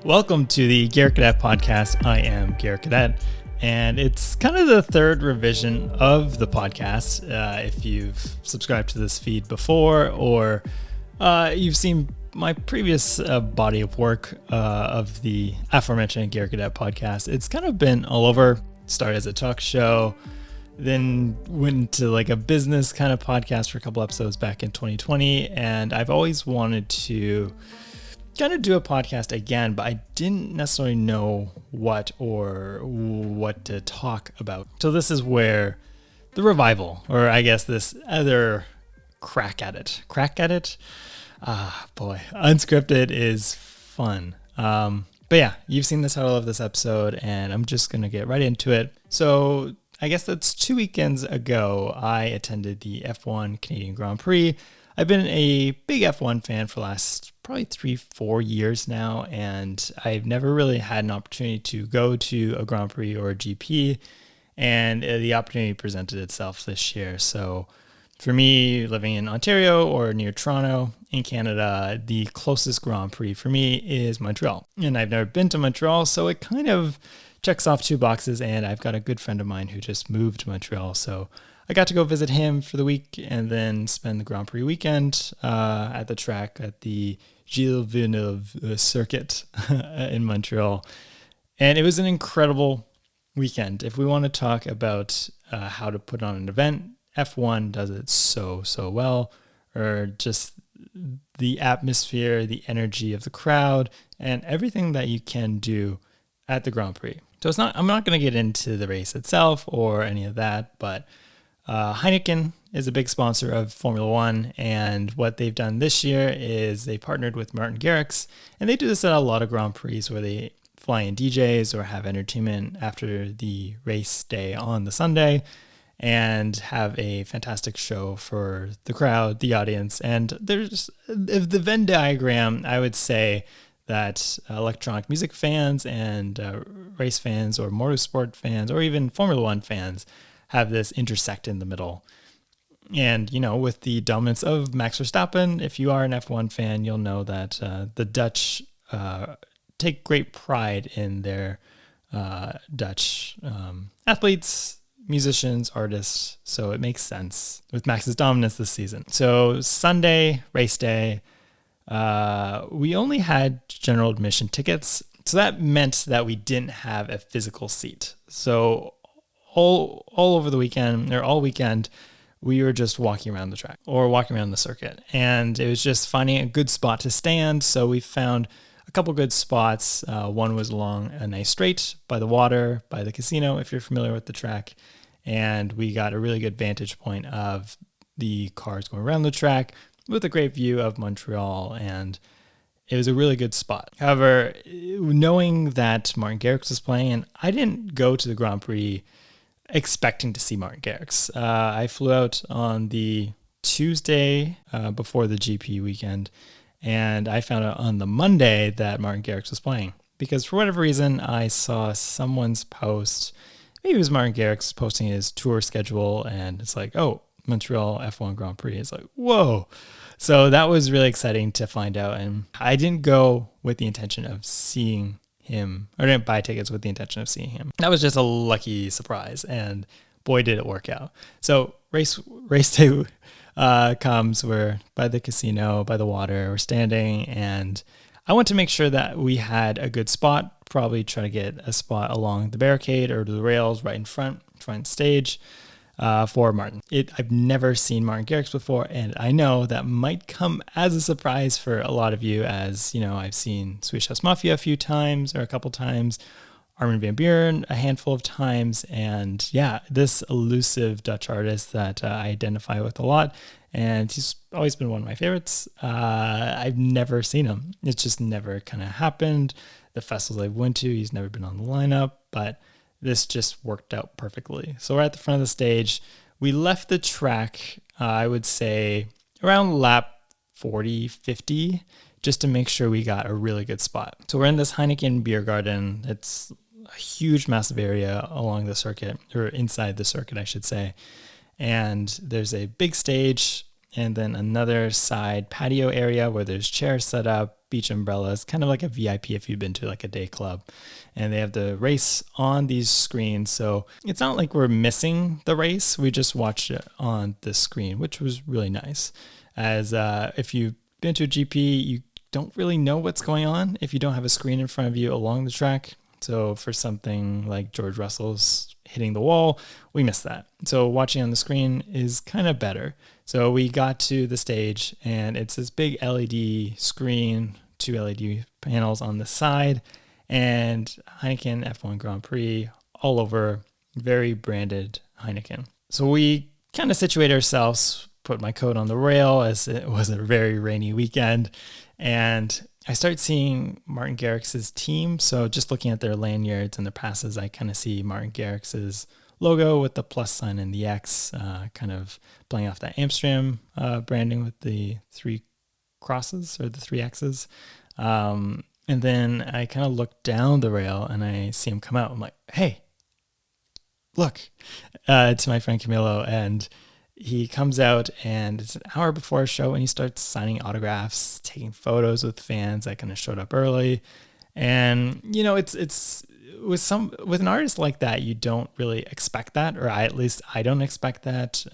Welcome to the Garrett Gaudet podcast. I am Garrett Gaudet, and it's kind of the third revision of the podcast. If you've subscribed to this feed before, or you've seen my previous body of work of the aforementioned Garrett Gaudet podcast, it's kind of been all over. Started as a talk show, then went to like a business kind of podcast for a couple episodes back in 2020, and I've always wanted to kind of do a podcast again, but I didn't necessarily know what to talk about. So this is where the revival, or I guess this other crack at it. Unscripted is fun. But yeah, you've seen the title of this episode, and I'm just going to get right into it. So I guess that's 2 weekends ago, I attended the F1 Canadian Grand Prix. I've been a big F1 fan for the last probably 3-4 years now, and I've never really had an opportunity to go to a Grand Prix or a GP, and the opportunity presented itself this year. So for me, living in Ontario or near Toronto in Canada, the closest Grand Prix for me is Montreal, and I've never been to Montreal, so it kind of checks off 2 boxes, and I've got a good friend of mine who just moved to Montreal, so I got to go visit him for the week and then spend the Grand Prix weekend at the track at the Gilles Villeneuve circuit in Montreal. And it was an incredible weekend. If we want to talk about how to put on an event, F1 does it so well, or just the atmosphere, the energy of the crowd, and everything that you can do at the Grand Prix. So I'm not going to get into the race itself or any of that, but Heineken is a big sponsor of Formula One, and what they've done this year is they partnered with Martin Garrix, and they do this at a lot of Grand Prix where they fly in DJs or have entertainment after the race day on the Sunday and have a fantastic show for the crowd, the audience. And there's the Venn diagram, I would say that electronic music fans and race fans or motorsport fans or even Formula One fans have this intersect in the middle. And, you know, with the dominance of Max Verstappen, if you are an F1 fan, you'll know that the Dutch take great pride in their Dutch athletes, musicians, artists. So it makes sense with Max's dominance this season. So Sunday, race day, we only had general admission tickets. So that meant that we didn't have a physical seat. So all over the weekend, or all weekend, we were just walking around the track or walking around the circuit. And it was just finding a good spot to stand. So we found a couple good spots. One was along a nice straight by the water, by the casino, if you're familiar with the track. And we got a really good vantage point of the cars going around the track with a great view of Montreal. And it was a really good spot. However, knowing that Martin Garrix was playing, and I didn't go to the Grand Prix expecting to see Martin Garrix. I flew out on the Tuesday before the GP weekend, and I found out on the Monday that Martin Garrix was playing because for whatever reason I saw someone's post. Maybe it was Martin Garrix posting his tour schedule, and it's like, oh, Montreal F1 Grand Prix. It's like, whoa. So that was really exciting to find out, and I didn't go with the intention of seeing him, or didn't buy tickets with the intention of seeing him. That was just a lucky surprise, and boy did it work out. So race day comes, we're by the casino, by the water, we're standing, and I want to make sure that we had a good spot, probably try to get a spot along the barricade or the rails right in front stage for Martin. I've never seen Martin Garrix before, and I know that might come as a surprise for a lot of you, as you know, I've seen Swedish House Mafia a few times or a couple times, Armin van Buuren a handful of times, and yeah, this elusive Dutch artist that I identify with a lot, and he's always been one of my favorites. I've never seen him. It's just never kind of happened. The festivals I've went to, he's never been on the lineup, but this just worked out perfectly. So we're at the front of the stage. We left the track, I would say, around lap 40, 50, just to make sure we got a really good spot. So we're in this Heineken beer garden. It's a huge, massive area along the circuit, or inside the circuit, I should say. And there's a big stage and then another side patio area where there's chairs set up, beach umbrellas, kind of like a VIP if you've been to like a day club. And they have the race on these screens. So it's not like we're missing the race. We just watched it on the screen, which was really nice. As if you've been to a GP, you don't really know what's going on if you don't have a screen in front of you along the track. So for something like George Russell's hitting the wall, we missed that. So watching on the screen is kind of better. So we got to the stage and it's this big LED screen, 2 LED panels on the side, and Heineken F1 Grand Prix all over, very branded Heineken. So we kind of situate ourselves, put my coat on the rail as it was a very rainy weekend, and I start seeing Martin Garrix's team. So just looking at their lanyards and their passes, I kind of see Martin Garrix's logo with the plus sign and the X, kind of playing off that Amsterdam branding with the 3 crosses or the 3 X's. And then I kind of look down the rail and I see him come out. I'm like, hey, look, to my friend Camilo. And he comes out and it's an hour before a show and he starts signing autographs, taking photos with fans that kind of showed up early. And, you know, it's with an artist like that, you don't really expect that, or at least I don't expect that.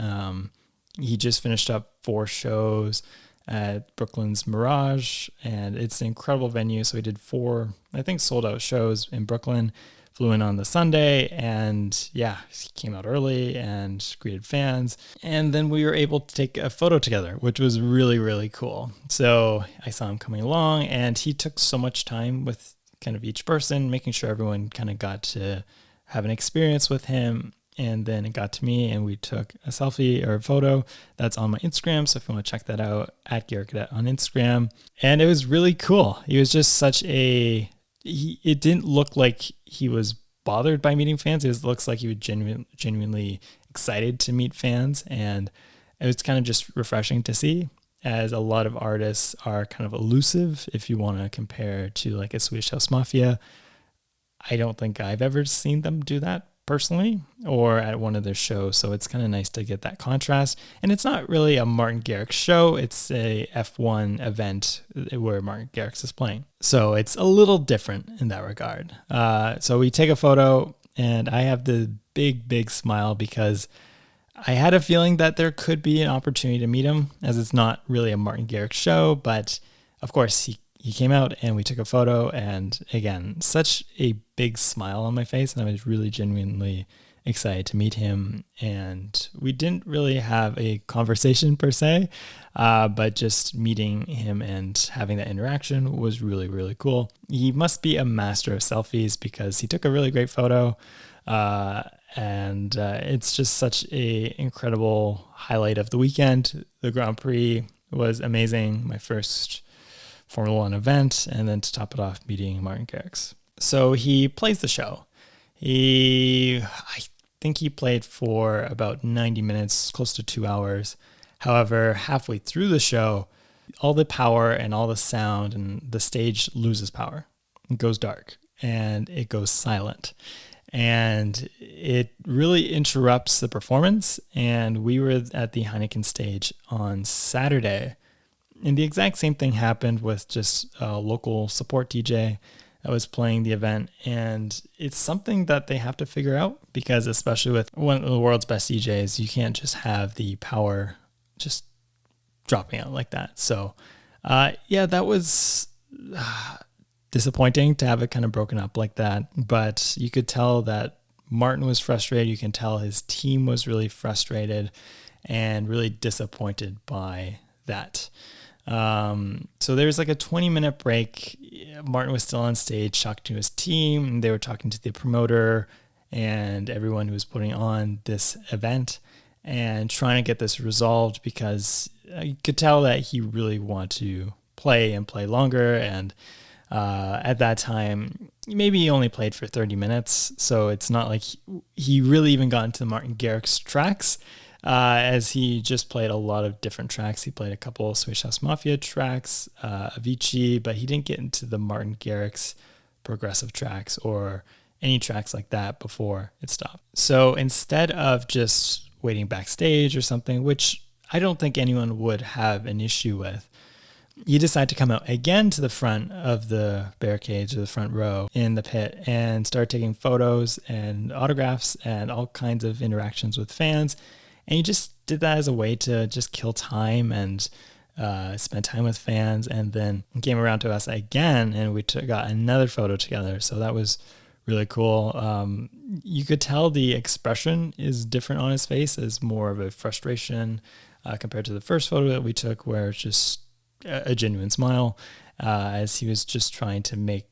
He just finished up 4 shows at Brooklyn's Mirage, and it's an incredible venue. So he did 4, I think, sold out shows in Brooklyn, flew in on the Sunday, and yeah, he came out early and greeted fans. And then we were able to take a photo together, which was really, really cool. So I saw him coming along, and he took so much time with kind of each person, making sure everyone kind of got to have an experience with him. And then it got to me and we took a selfie or a photo that's on my Instagram. So if you want to check that out, at Garrett Gaudet on Instagram. And it was really cool. He was just it didn't look like he was bothered by meeting fans. It looks like he was genuinely excited to meet fans. And it was kind of just refreshing to see, as a lot of artists are kind of elusive. If you want to compare to like a Swedish House Mafia, I don't think I've ever seen them do that personally or at one of their shows. So it's kind of nice to get that contrast. And it's not really a Martin Garrix show. It's a F1 event where Martin Garrix is playing. So it's a little different in that regard. So we take a photo and I have the big smile because I had a feeling that there could be an opportunity to meet him, as it's not really a Martin Garrix show. But of course, he came out and we took a photo, and again, such a big smile on my face, and I was really genuinely excited to meet him. And we didn't really have a conversation per se, but just meeting him and having that interaction was really, really cool. He must be a master of selfies because he took a really great photo, and it's just such a incredible highlight of the weekend. The Grand Prix was amazing, my first Formula One event, and then to top it off, meeting Martin Garrix. So he plays the show. I think he played for about 90 minutes, close to 2 hours. However, halfway through the show, all the power and all the sound and the stage loses power. It goes dark and it goes silent. And it really interrupts the performance. And we were at the Heineken stage on Saturday, and the exact same thing happened with just a local support DJ that was playing the event. And it's something that they have to figure out, because especially with one of the world's best DJs, you can't just have the power just dropping out like that. So yeah, that was disappointing to have it kind of broken up like that. But you could tell that Martin was frustrated. You can tell his team was really frustrated and really disappointed by that. So there was like a 20-minute break. Martin was still on stage talking to his team, and they were talking to the promoter and everyone who was putting on this event and trying to get this resolved, because you could tell that he really wanted to play longer. And at that time, maybe he only played for 30 minutes. So it's not like he really even got into the Martin Garrix tracks, as he just played a lot of different tracks. He played a couple of Swedish House Mafia tracks, Avicii, but he didn't get into the Martin Garrix progressive tracks or any tracks like that before it stopped. So instead of just waiting backstage or something, which I don't think anyone would have an issue with, you decide to come out again to the front of the barricades or the front row in the pit and start taking photos and autographs and all kinds of interactions with fans. And you just did that as a way to just kill time and spend time with fans. And then came around to us again and we got another photo together. So that was really cool. You could tell the expression is different on his face, as more of a frustration compared to the first photo that we took, where it's just a genuine smile, as he was just trying to make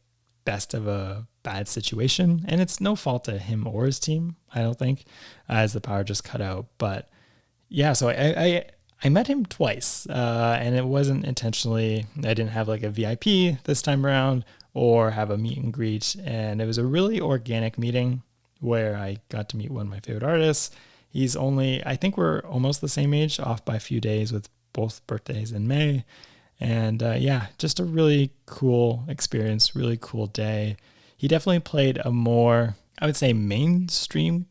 best of a bad situation. And it's no fault of him or his team, I don't think, as the power just cut out. But yeah, so I met him twice, and it wasn't intentionally. I didn't have like a VIP this time around or have a meet and greet. And it was a really organic meeting where I got to meet one of my favorite artists. He's I think we're almost the same age, off by a few days with both birthdays in May. And yeah, just a really cool experience, really cool day. He definitely played a more, I would say, mainstream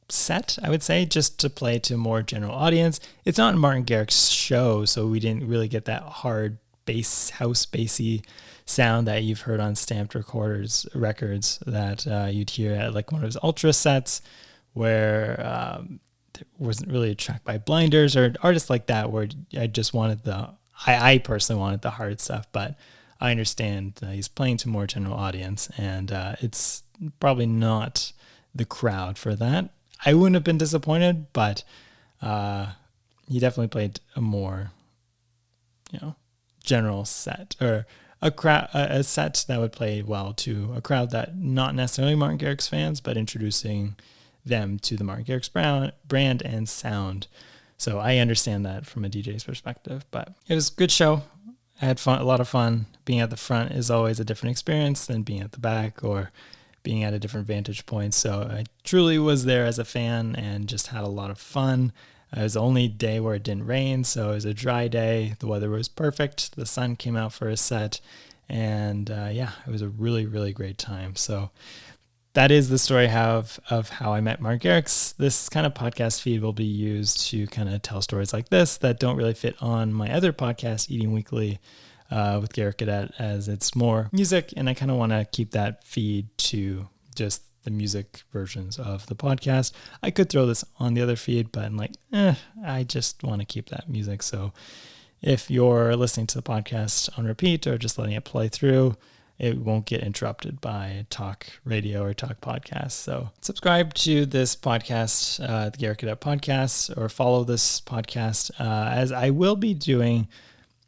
set, I would say, just to play to a more general audience. It's not Martin Garrix's show, so we didn't really get that hard bass, house bassy sound that you've heard on stamped records that you'd hear at like one of his ultra sets, where there wasn't really a track by Blinders or artists like that, where I just wanted I personally wanted the hard stuff. But I understand that he's playing to a more general audience, and it's probably not the crowd for that. I wouldn't have been disappointed, but he definitely played a more, general set, or a set that would play well to a crowd that not necessarily Martin Garrix fans, but introducing them to the Martin Garrix brand and sound. So I understand that from a DJ's perspective, but it was a good show. I had fun, a lot of fun. Being at the front is always a different experience than being at the back or being at a different vantage point. So I truly was there as a fan and just had a lot of fun. It was the only day where it didn't rain, so it was a dry day. The weather was perfect. The sun came out for a set, and yeah, it was a really, really great time. So that is the story of how I met Martin Garrix. This kind of podcast feed will be used to kind of tell stories like this that don't really fit on my other podcast, Eating Weekly, with Garrett Gaudet, as it's more music, and I kind of want to keep that feed to just the music versions of the podcast. I could throw this on the other feed, but I'm like, I just want to keep that music. So if you're listening to the podcast on repeat or just letting it play through, it won't get interrupted by talk radio or talk podcast. So subscribe to this podcast, the Garrett Gaudet podcast, or follow this podcast, as I will be doing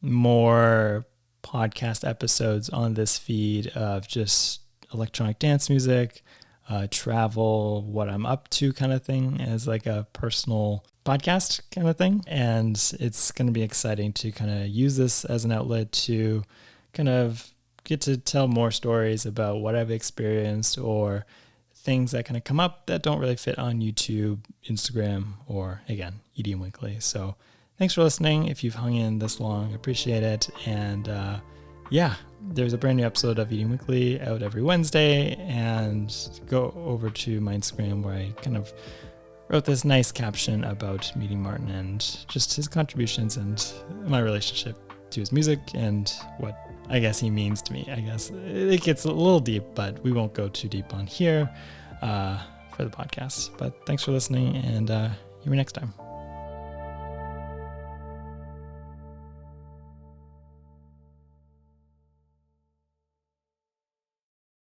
more podcast episodes on this feed of just electronic dance music, travel, what I'm up to kind of thing, as like a personal podcast kind of thing. And it's going to be exciting to kind of use this as an outlet to kind of get to tell more stories about what I've experienced, or things that kind of come up that don't really fit on YouTube, Instagram, or again, Eating Weekly. So thanks for listening. If you've hung in this long, appreciate it. And yeah, there's a brand new episode of Eating Weekly out every Wednesday, and go over to my Instagram where I kind of wrote this nice caption about meeting Martin and just his contributions and my relationship to his music and what I guess he means to me. I guess it gets a little deep, but we won't go too deep on here for the podcast. But thanks for listening, and hear me next time.